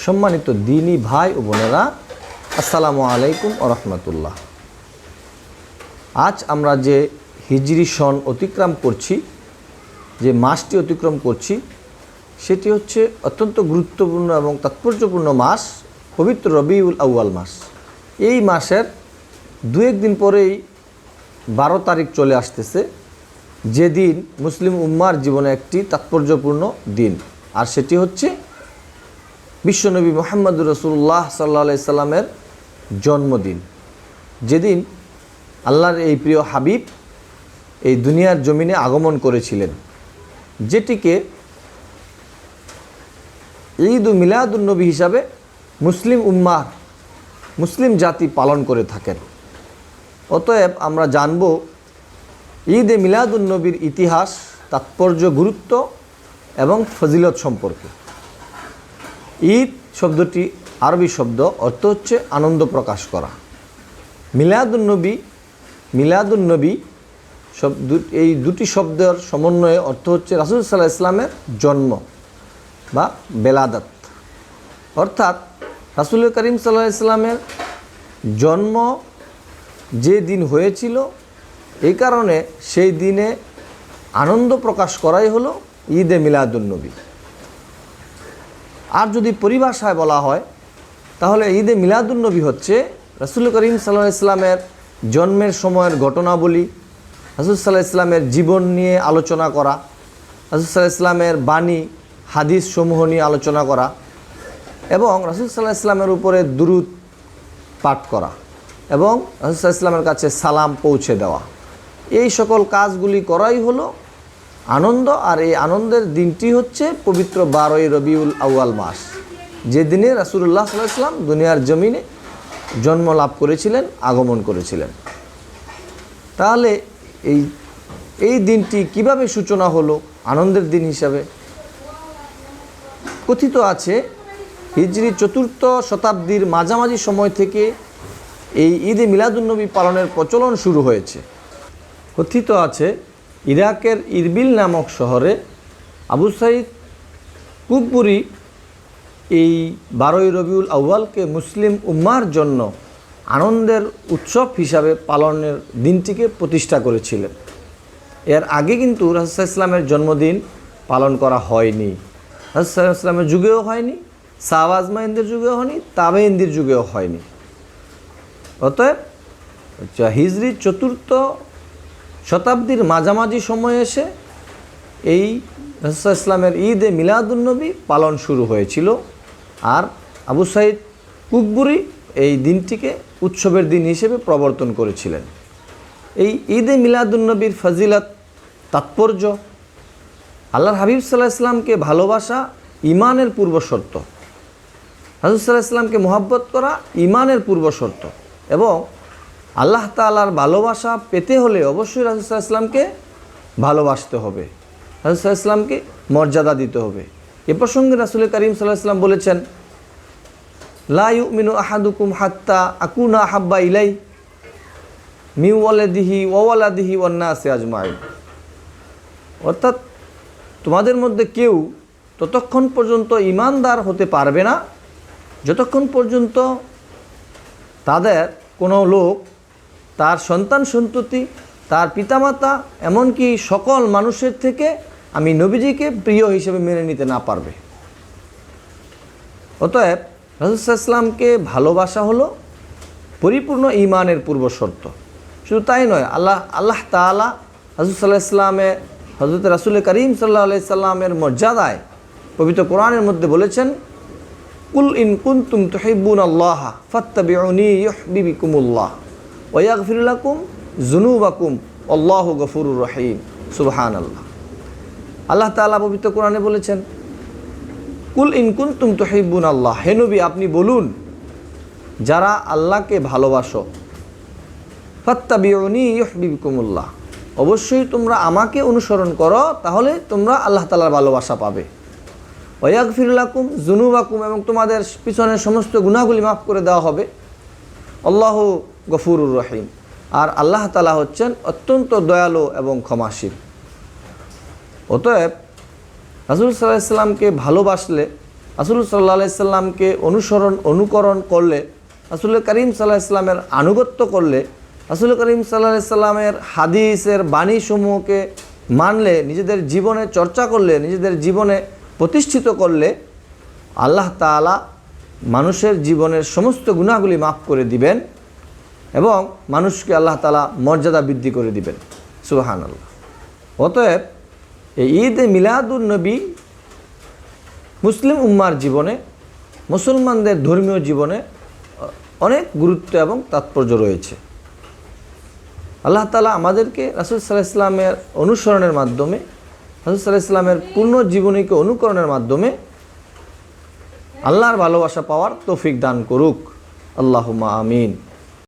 সম্মানিত দিনী ভাই ও বোনেরা, আসসালামু আলাইকুম ওয়া রাহমাতুল্লাহ। আজ আমরা যে হিজরি সন অতিক্রম করছি, যে মাসটি অতিক্রম করছি, সেটি হচ্ছে অত্যন্ত গুরুত্বপূর্ণ এবং তাৎপর্যপূর্ণ মাস, পবিত্র রবিউল আউয়াল মাস। এই মাসের দু একদিন পরেই 12 তারিখ চলে আসতেছে, যেদিন মুসলিম উম্মার জীবনে একটি তাৎপর্যপূর্ণ দিন, আর সেটি হচ্ছে বিশ্বনবী মুহাম্মদুর রাসূলুল্লাহ সাল্লাল্লাহু আলাইহি সাল্লামের জন্মদিন। যেদিন আল্লাহর এই প্রিয় হাবিব এই দুনিয়ার জমিনে আগমন করেছিলেন, যেটিকে ঈদ মিলাদুন নবী হিসাবে মুসলিম উম্মাহ, মুসলিম জাতি পালন করে থাকেন। অতএব আমরা জানব ঈদ মিলাদুন নবীর ইতিহাস, তাৎপর্য, গুরুত্ব এবং ফজিলত সম্পর্কে। ঈদ শব্দটি আরবি শব্দ, অর্থ হচ্ছে আনন্দ প্রকাশ করা। মিলাদুন নবী এই দুটি শব্দের সমন্বয়ে অর্থ হচ্ছে রাসূল সাল্লাল্লাহু আলাইহি ওয়াসাল্লামের জন্ম বা বেলাদাত, অর্থাৎ রাসূল করিম সাল্লাল্লাহু আলাইহি ওয়াসাল্লামের জন্ম যে দিন হয়েছিল, এই কারণে সেই দিনে আনন্দ প্রকাশ করাই হলো ঈদে মিলাদুন নবী। আর যদি পরিভাষায় বলা হয়, তাহলে ঈদে মিলাদুন নবী হচ্ছে রাসূল করিম সাল্লাল্লাহু আলাইহি ওয়াসাল্লামের জন্মের সময়ের ঘটনাবলী, রাসূল সাল্লাল্লাহু আলাইহি ওয়াসাল্লামের জীবন নিয়ে আলোচনা করা, রাসূল সাল্লাল্লাহু আলাইহি ওয়াসাল্লামের বাণী হাদিস সমূহ নিয়ে আলোচনা করা এবং রাসূল সাল্লাল্লাহু আলাইহি ওয়াসাল্লামের উপরে দুরূদ পাঠ করা এবং রাসূল সাল্লাল্লাহু আলাইহি ওয়াসাল্লামের কাছে সালাম পৌঁছে দেওয়া। এই সকল কাজগুলি করাই হলো আনন্দ। আর এই আনন্দের দিনটি হচ্ছে পবিত্র 12ই রবিউল আউয়াল মাস, যে দিনে রাসূলুল্লাহ সাল্লাল্লাহু আলাইহি ওয়াসাল্লাম দুনিয়ার জমিনে জন্ম লাভ করেছিলেন, আগমন করেছিলেন। তাহলে এই দিনটি কিভাবে সূচনা হলো আনন্দের দিন হিসাবে? কথিত আছে হিজরি 4র্থ শতাব্দীর মাঝামাঝি সময় থেকে এই ঈদে মিলাদুন্নবী পালনের প্রচলন শুরু হয়েছে। কথিত আছে ইরাকের ইরবিল নামক শহরে আবু সাঈদ কুকবুরি এই 12ই রবিউল আউয়ালকে মুসলিম উম্মার জন্য আনন্দের উৎসব হিসাবে পালনের দিনটিকে প্রতিষ্ঠা করেছিলেন। এর আগে কিন্তু রাসূল সাল্লাল্লাহু আলাইহি ওয়াসাল্লামের জন্মদিন পালন করা হয়নি, রাসূল সাল্লাল্লাহু আলাইহি ওয়াসাল্লামের যুগেও হয়নি, সাহাবা আজমাইনদের যুগেও হয়নি, তাবেঈনদের যুগেও হয়নি। অতএব হিজরি 4র্থ শতাব্দীর মাঝামাঝি সময়ে এসে এই রাসূল সাল্লাল্লাহু আলাইহি ওয়াসাল্লামের ঈদে মিলাদুন নবী পালন শুরু হয়েছিল। আর আবু সাঈদ কুকবুরি এই দিনটিকে উৎসবের দিন হিসেবে প্রবর্তন করেছিলেন। এই ঈদে মিলাদুন নবীর ফজিলত, তাৎপর্য, আল্লাহর হাবিব সাল্লাল্লাহু আলাইহি ওয়াসাল্লামকে ভালোবাসা ঈমানের পূর্বশর্ত, রাসূল সাল্লাল্লাহু আলাইহি ওয়াসাল্লামকে মহব্বত করা ঈমানের পূর্বশর্ত, এবং আল্লাহ তাআলার ভালোবাসা পেতে হলে অবশ্যই রাসূল সাল্লাল্লাহু আলাইহি ওয়াসাল্লামকে ভালোবাসতে হবে, রাসূল সাল্লাল্লাহু আলাইহি ওয়াসাল্লামকে মর্যাদা দিতে হবে। এ প্রসঙ্গে রাসূল করিম সাল্লাল্লাহু আলাইহি ওয়াসাল্লাম বলেছেন, লা ইউমিনু আহাদুকুম হাত্তা আকুনা আহাব্বা ইলাই মিন ওয়ালাদিহি ওয়া ওয়ালাদিহি ওয়ান নাসি আজমাইন। অর্থাৎ তোমাদের মধ্যে কেউ ততক্ষণ পর্যন্ত ঈমানদার হতে পারবে না যতক্ষণ পর্যন্ত তাদের কোনো লোক তার সন্তান সন্ততি, তার পিতামাতা, এমনকি সকল মানুষের থেকে আমি নবীজিকে প্রিয় হিসেবে মেনে নিতে না পারবে। অতএব রাসূল সাল্লাল্লাহু আলাইহি ওয়াসাল্লামকে ভালোবাসা হলো পরিপূর্ণ ঈমানের পূর্বশর্ত। শুধু তাই নয়, আল্লাহ তাআলা রাসূল সাল্লাল্লাহু আলাইহি ওয়াসাল্লামে হযরত রাসূল করিম সাল্লাল্লাহু আলাইহি সাল্লামের মর্যাদায় পবিত্র কোরআনের মধ্যে বলেছেন, কুল ইন কুনতুম তুহিব্বুনাল্লাহ ফাত্তাবিউনি ইউহিব্বুকুমুল্লাহ ওয়া ইয়াগফির লাকুম যুনুবাকুম আল্লাহু গফুরুর রহিম। সুবহানাল্লাহ। আল্লাহ তাআলা পবিত্র কোরআনে বলেছেন, কুল ইন কুনতুম তুহিব্বুনাল্লাহ, হে নবী আপনি বলুন, যারা আল্লাহকে ভালোবাসো, ফাত্তাবিউনি ইউহিব্বুকুমুল্লাহ, অবশ্যই তোমরা আমাকে অনুসরণ করো, তাহলে তোমরা আল্লাহ তাআলার ভালোবাসা পাবে। ওয়া ইয়াগফির লাকুম যুনুবাকুম, এবং তোমাদের পিছনের সমস্ত গুনাহগুলি মাফ করে দেওয়া হবে। আল্লাহু গফুরুর রহিম, আর আল্লাহ তাআলা হচ্ছেন অত্যন্ত দয়ালু এবং ক্ষমাশীল। অতএব রাসূল সাল্লাল্লাহু আলাইহি ওয়াসাল্লামকে ভালোবাসলে রাসূল সাল্লাল্লাহু আলাইহি সাল্লামকে অনুকরণ করলে, রাসূল করিম সাল্লাল্লাহু আলাইহি সাল্লামের আনুগত্য করলে, রাসূল করিম সাল্লাল্লাহু আলাইহি সাল্লামের হাদিসের বাণীসমূহকে মানলে, নিজেদের জীবনে চর্চা করলে, নিজেদের জীবনে প্রতিষ্ঠিত করলে আল্লাহ তাআলা মানুষের জীবনের সমস্ত গুনাহগুলি মাফ করে দিবেন এবং মানুষকে আল্লাহ তাআলা মর্যাদা বৃদ্ধি করে দিবেন। সুবহানাল্লাহ। অতএব এই ঈদে মিলাদুন নবী মুসলিম উম্মার জীবনে, মুসলমানদের ধর্মীয় জীবনে অনেক গুরুত্ব এবং তাৎপর্য রয়েছে। আল্লাহ তাআলা আমাদেরকে রাসূল সাল্লাল্লাহু আলাইহি ওয়াসাল্লামের অনুসরণের মাধ্যমে, রাসূল সাল্লাল্লাহু আলাইহি ওয়াসাল্লামের পূর্ণ জীবনীকে অনুকরণের মাধ্যমে আল্লাহর ভালোবাসা পাওয়ার তৌফিক দান করুক। আল্লাহুম্মা আমিন।